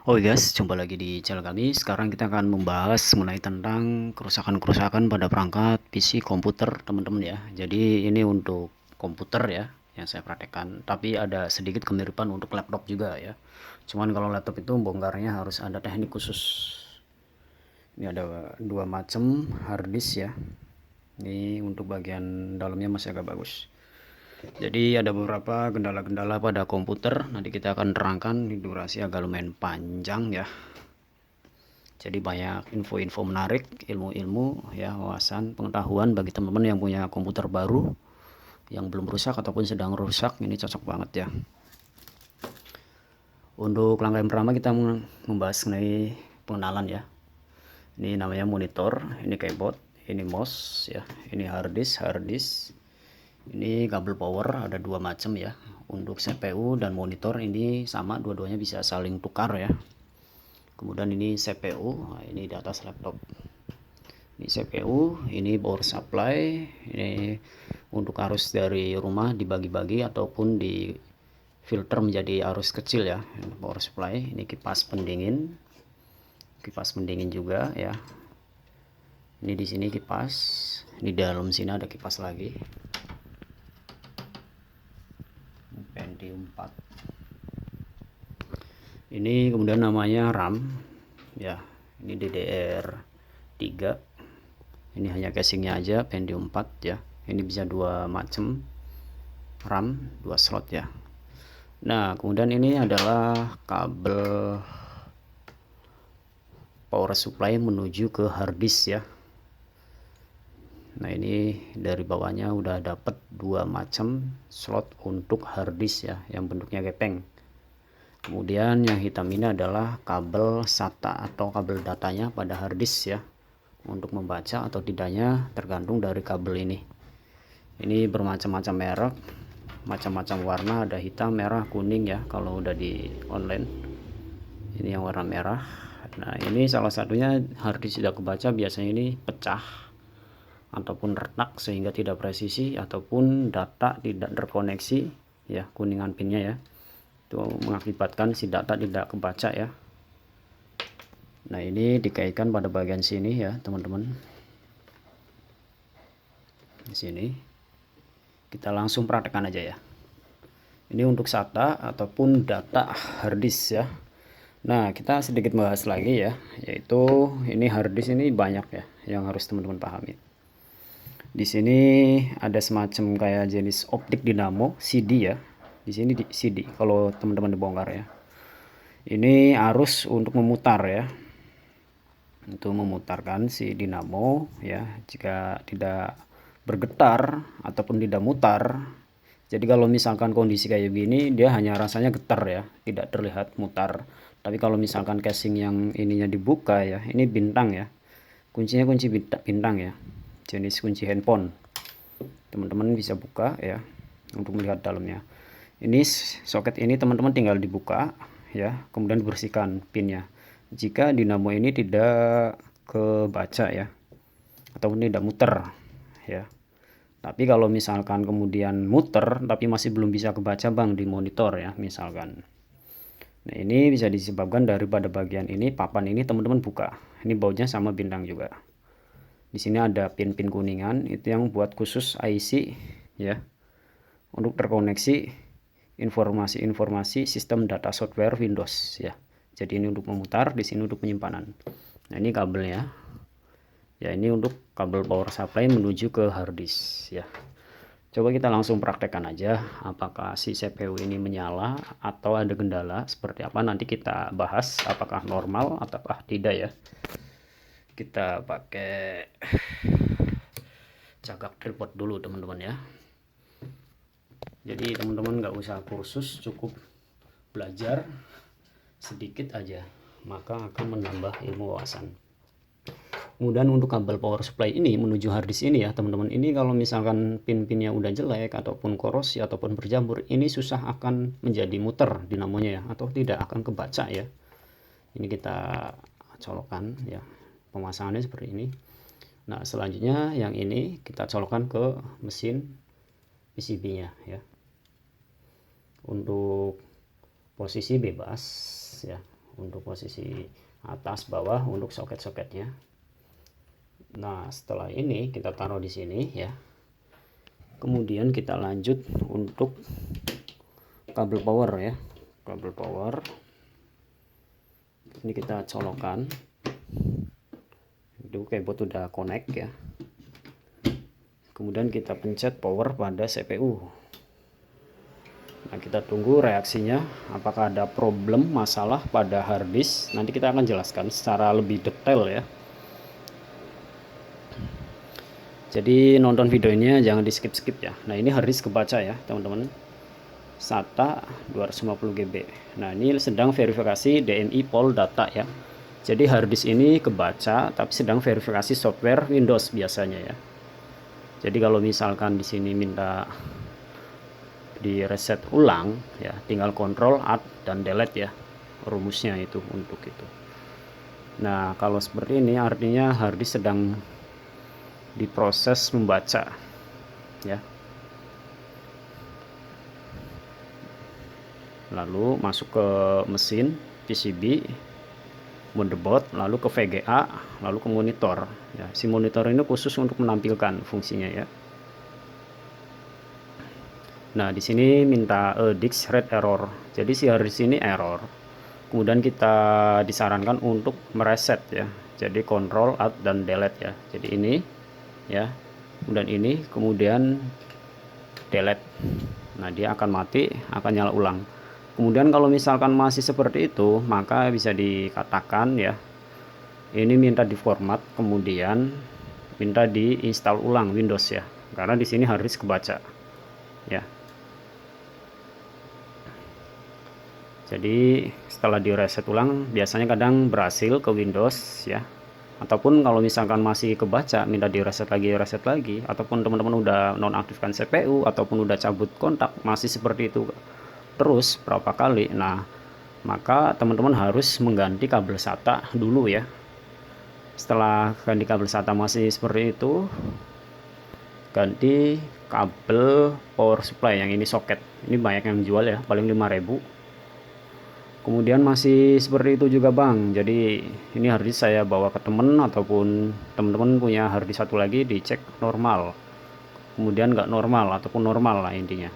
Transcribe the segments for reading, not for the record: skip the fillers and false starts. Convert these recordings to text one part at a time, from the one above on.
Oh guys, jumpa lagi di channel kami. Sekarang kita akan membahas mengenai tentang kerusakan-kerusakan pada perangkat PC komputer, teman-teman ya. Jadi ini untuk komputer ya, yang saya praktekkan. Tapi ada sedikit kemiripan untuk laptop juga ya. Cuman kalau laptop itu bongkarnya harus ada teknik khusus. Ini ada dua macam harddisk ya. Ini untuk bagian dalamnya masih agak bagus. Jadi ada beberapa kendala-kendala pada komputer. Nanti kita akan terangkan. Di durasi agak lumayan panjang ya. Jadi banyak info-info menarik, ilmu-ilmu ya, wawasan, pengetahuan bagi teman-teman yang punya komputer baru yang belum rusak ataupun sedang rusak. Ini cocok banget ya. Untuk langkah yang pertama kita membahas mengenai pengenalan ya. Ini namanya monitor, ini keyboard, ini mouse ya, ini harddisk. Ini kabel power ada dua macam ya. Untuk CPU dan monitor ini sama, dua-duanya bisa saling tukar ya. Kemudian ini CPU, nah ini di atas laptop. Ini CPU, ini power supply, ini untuk arus dari rumah dibagi-bagi ataupun di filter menjadi arus kecil ya. Power supply, ini kipas pendingin juga ya. Ini di sini kipas, di dalam sini ada kipas lagi. Pentium 4. Ini kemudian namanya RAM ya. Ini DDR3. Ini hanya casingnya aja, Pentium 4 ya. Ini bisa dua macam RAM, dua slot ya. Nah kemudian ini adalah kabel power supply menuju ke harddisk ya. Nah ini dari bawahnya udah dapet dua macam slot untuk harddisk ya, yang bentuknya gepeng. Kemudian yang hitam ini adalah kabel SATA atau kabel datanya pada harddisk ya. Untuk membaca atau tidaknya tergantung dari kabel ini. Ini bermacam-macam merek, macam-macam warna, ada hitam, merah, kuning ya kalau udah di online. Ini yang warna merah. Nah ini salah satunya harddisk tidak kebaca, biasanya ini pecah ataupun retak sehingga tidak presisi ataupun data tidak terkoneksi ya, kuningan pinnya ya. Itu mengakibatkan si data tidak kebaca ya. Nah ini dikaitkan pada bagian sini ya teman-teman. Di sini kita langsung praktekkan aja ya. Ini untuk SATA ataupun data harddisk ya. Nah kita sedikit bahas lagi ya, yaitu ini harddisk ini banyak ya yang harus teman-teman pahami. Di sini ada semacam kayak jenis optik dinamo CD ya. Di sini di CD kalau teman-teman dibongkar ya. Ini arus untuk memutar ya. Untuk memutarkan si dinamo ya. Jika tidak bergetar ataupun tidak mutar. Jadi kalau misalkan kondisi kayak gini dia hanya rasanya getar ya, tidak terlihat mutar. Tapi kalau misalkan casing yang ininya dibuka ya, ini bintang ya. Kuncinya kunci bintang ya. Jenis kunci handphone. Teman-teman bisa buka ya untuk melihat dalamnya. Ini soket ini teman-teman tinggal dibuka ya, kemudian dibersihkan pinnya. Jika dinamo ini tidak kebaca ya ataupun tidak muter ya. Tapi kalau misalkan kemudian muter tapi masih belum bisa kebaca bang di monitor ya misalkan. Nah ini bisa disebabkan daripada bagian ini, papan ini teman-teman buka. Ini bautnya sama bintang juga. Di sini ada pin-pin kuningan, itu yang buat khusus IC ya, untuk terkoneksi informasi-informasi sistem data software Windows ya. Jadi ini untuk memutar, di sini untuk penyimpanan. Nah ini kabelnya ya, ini untuk kabel power supply menuju ke harddisk ya. Coba kita langsung praktekkan aja apakah si CPU ini menyala atau ada kendala seperti apa, nanti kita bahas apakah normal ataukah tidak ya. Kita pakai cagak tripod dulu teman-teman ya. Jadi teman-teman nggak usah kursus, cukup belajar sedikit aja maka akan menambah ilmu wawasan. Kemudian untuk kabel power supply ini menuju harddisk ini ya teman-teman, ini kalau misalkan pin-pinnya udah jelek ataupun korosi ataupun berjamur, ini susah akan menjadi muter dinamonya ya, atau tidak akan kebaca ya. Ini kita colokkan ya, pemasangannya seperti ini. Nah selanjutnya yang ini kita colokkan ke mesin PCB nya ya. Untuk posisi bebas ya, untuk posisi atas bawah untuk soket-soketnya. Nah setelah ini kita taruh di sini ya, kemudian kita lanjut untuk kabel power ya. Kabel power ini kita colokkan, itu keyboard udah connect ya. Kemudian kita pencet power pada CPU. Nah kita tunggu reaksinya, apakah ada problem masalah pada harddisk. Nanti kita akan jelaskan secara lebih detail ya. Jadi nonton videonya jangan di skip-skip ya. Nah ini harddisk kebaca ya teman-teman, SATA 250 GB. Nah ini sedang verifikasi DMI Pol Data ya. Jadi harddisk ini kebaca tapi sedang verifikasi software Windows biasanya ya. Jadi kalau misalkan di sini minta di reset ulang ya, tinggal Ctrl Alt dan Delete ya, rumusnya itu untuk itu. Nah kalau seperti ini artinya harddisk sedang diproses membaca ya. Lalu masuk ke mesin PCB, motherboard, lalu ke VGA, lalu ke monitor ya. Si monitor ini khusus untuk menampilkan fungsinya ya. Nah di sini minta disk read error, jadi si harddisk ini error. Kemudian kita disarankan untuk mereset ya, jadi Ctrl Alt dan Delete ya. Jadi ini ya, kemudian ini, kemudian delete. Nah dia akan mati, akan nyala ulang. Kemudian kalau misalkan masih seperti itu, maka bisa dikatakan ya, ini minta diformat, kemudian minta diinstal ulang Windows ya, karena di sini harddisk kebaca ya. Jadi setelah di reset ulang biasanya kadang berhasil ke Windows ya, ataupun kalau misalkan masih kebaca minta di reset lagi, ataupun teman-teman udah nonaktifkan CPU ataupun udah cabut kontak masih seperti itu terus berapa kali, nah maka teman-teman harus mengganti kabel SATA dulu ya. Setelah ganti kabel SATA masih seperti itu, ganti kabel power supply yang ini soket, ini banyak yang jual ya, paling 5.000. Kemudian masih seperti itu juga bang, jadi ini harddisk saya bawa ke temen, ataupun teman-teman punya harddisk satu lagi dicek normal, kemudian nggak normal ataupun normal lah intinya.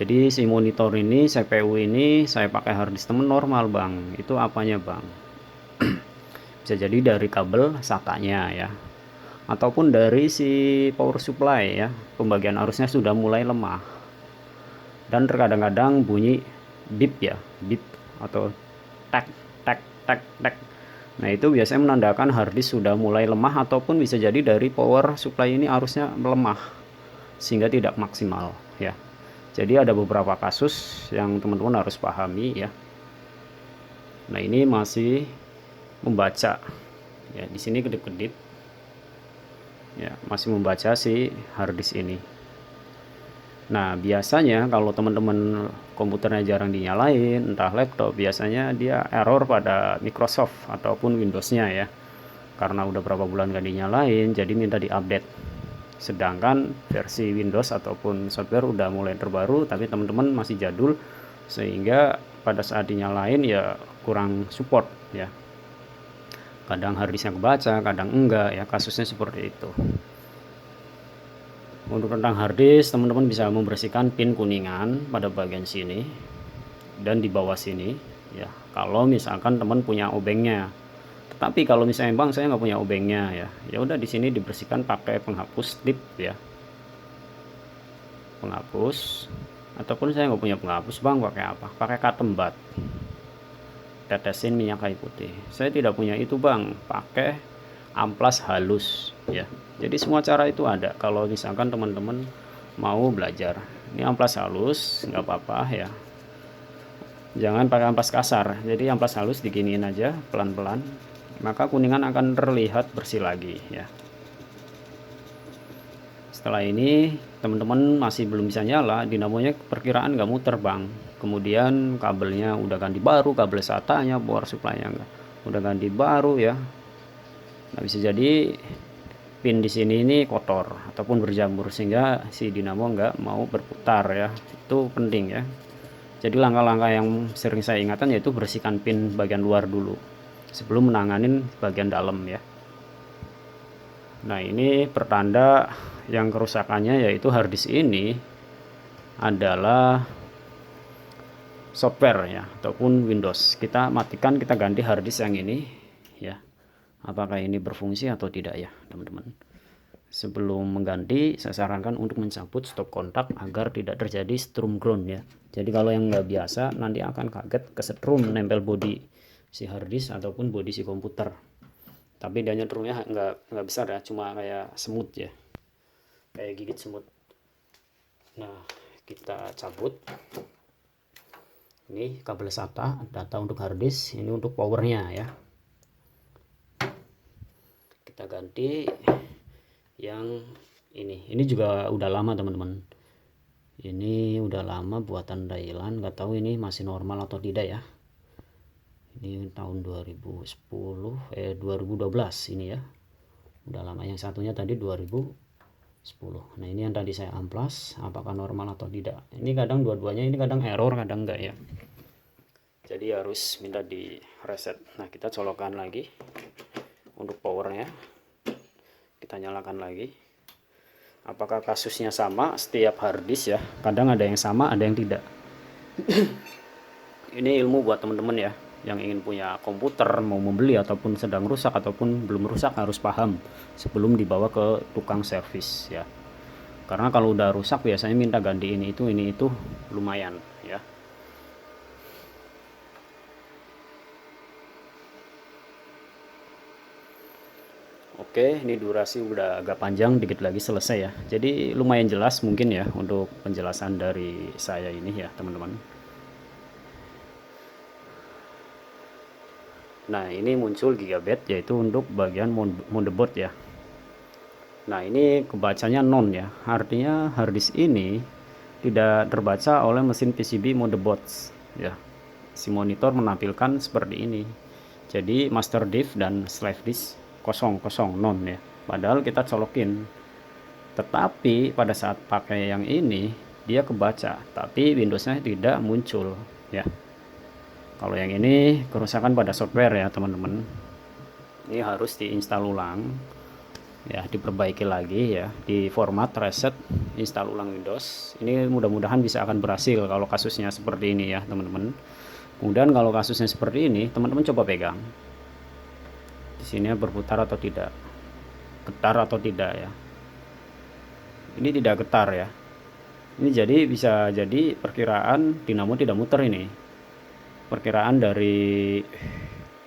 Jadi si monitor ini, CPU ini saya pakai harddisk temen normal bang. Itu apanya bang? Bisa jadi dari kabel SATA-nya ya, ataupun dari si power supply ya, pembagian arusnya sudah mulai lemah. Dan terkadang-kadang bunyi bip ya, bip atau tek tek tek tek. Nah itu biasanya menandakan harddisk sudah mulai lemah, ataupun bisa jadi dari power supply ini arusnya melemah sehingga tidak maksimal ya. Jadi ada beberapa kasus yang teman-teman harus pahami ya. Nah ini masih membaca ya, di sini kedip-kedip ya, masih membaca si harddisk ini. Nah biasanya kalau teman-teman komputernya jarang dinyalain, entah laptop, biasanya dia error pada Microsoft ataupun Windows-nya ya, karena udah berapa bulan gak dinyalain jadi minta diupdate. Sedangkan versi Windows ataupun software udah mulai terbaru tapi teman-teman masih jadul, sehingga pada saat dinyalain ya kurang support ya. Kadang harddisknya kebaca, kadang enggak ya, kasusnya seperti itu. Untuk tentang harddisk, teman-teman bisa membersihkan pin kuningan pada bagian sini dan di bawah sini ya, kalau misalkan teman punya obengnya. Tapi kalau misalnya bang saya nggak punya obengnya ya, ya udah di sini dibersihkan pakai penghapus tip ya, penghapus. Ataupun saya nggak punya penghapus bang, pakai apa? Pakai cotton bud, tetesin minyak kayu putih. Saya tidak punya itu bang, pakai amplas halus ya. Jadi semua cara itu ada kalau misalkan teman-teman mau belajar. Ini amplas halus nggak apa-apa ya, jangan pakai amplas kasar. Jadi amplas halus diginiin aja pelan-pelan, maka kuningan akan terlihat bersih lagi ya. Setelah ini teman-teman masih belum bisa nyala, dinamonya perkiraan nggak muter bang. Kemudian kabelnya udah ganti baru, kabel SATA-nya, power supply-nya udah ganti baru ya. Nah bisa jadi pin di sini ini kotor ataupun berjamur sehingga si dinamo nggak mau berputar ya. Itu penting ya. Jadi langkah-langkah yang sering saya ingatkan yaitu bersihkan pin bagian luar dulu sebelum menanganin bagian dalam ya. Nah, ini pertanda yang kerusakannya yaitu harddisk ini adalah software ya ataupun Windows. Kita matikan, kita ganti harddisk yang ini ya. Apakah ini berfungsi atau tidak ya, teman-teman. Sebelum mengganti, saya sarankan untuk mencabut stop kontak agar tidak terjadi strum ground ya. Jadi kalau yang nggak biasa nanti akan kaget kesetrum nempel bodi si harddisk ataupun bodi si komputer. Tapi dia nyetrumnya nggak besar ya, cuma kayak semut ya, kayak gigit semut. Nah, kita cabut. Ini kabel SATA, data untuk harddisk, ini untuk powernya ya. Kita ganti yang ini juga udah lama teman-teman, ini udah lama buatan Thailand, nggak tahu ini masih normal atau tidak ya. Ini tahun 2012 ini ya, udah lama. Yang satunya tadi 2010. Nah, ini yang tadi saya amplas, apakah normal atau tidak. Ini kadang dua-duanya ini kadang error, kadang enggak ya, jadi harus minta di reset. Nah, kita colokkan lagi untuk powernya, kita nyalakan lagi. Apakah kasusnya sama setiap harddisk ya, kadang ada yang sama ada yang tidak. Ini ilmu buat teman-teman ya yang ingin punya komputer, mau membeli ataupun sedang rusak ataupun belum rusak, harus paham sebelum dibawa ke tukang servis ya. Karena kalau udah rusak biasanya minta ganti ini itu lumayan ya. Oke, ini durasi udah agak panjang, dikit lagi selesai ya. Jadi lumayan jelas mungkin ya untuk penjelasan dari saya ini ya, teman-teman. Nah, ini muncul gigabit yaitu untuk bagian motherboard ya. Nah, ini kebacanya non ya. Artinya harddisk ini tidak terbaca oleh mesin PCB motherboards ya. Si monitor menampilkan seperti ini. Jadi master disk dan slave disk kosong non ya, padahal kita colokin. Tetapi pada saat pakai yang ini dia kebaca, tapi Windowsnya tidak muncul ya. Kalau yang ini kerusakan pada software ya teman-teman, ini harus diinstal ulang ya, diperbaiki lagi ya, di format reset, install ulang Windows. Ini mudah-mudahan bisa akan berhasil kalau kasusnya seperti ini ya teman-teman. Kemudian kalau kasusnya seperti ini, teman-teman coba pegang di sini berputar atau tidak, getar atau tidak ya. Ini tidak getar ya. Ini jadi bisa jadi perkiraan dinamo tidak muter, ini perkiraan dari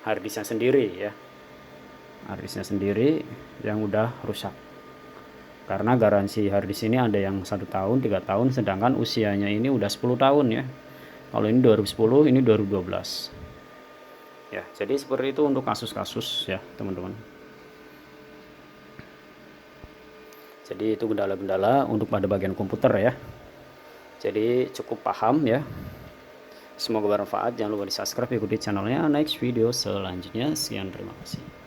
harddisknya sendiri ya, harddisknya sendiri yang udah rusak. Karena garansi harddisk ini ada yang 1 tahun, 3 tahun, sedangkan usianya ini udah 10 tahun ya. Kalau ini 2010, ini 2012 ya. Jadi seperti itu untuk kasus-kasus ya teman-teman. Jadi itu kendala-kendala untuk pada bagian komputer ya. Jadi cukup paham ya. Semoga bermanfaat. Jangan lupa di subscribe, ikuti channelnya. Next video selanjutnya. Sekian, terima kasih.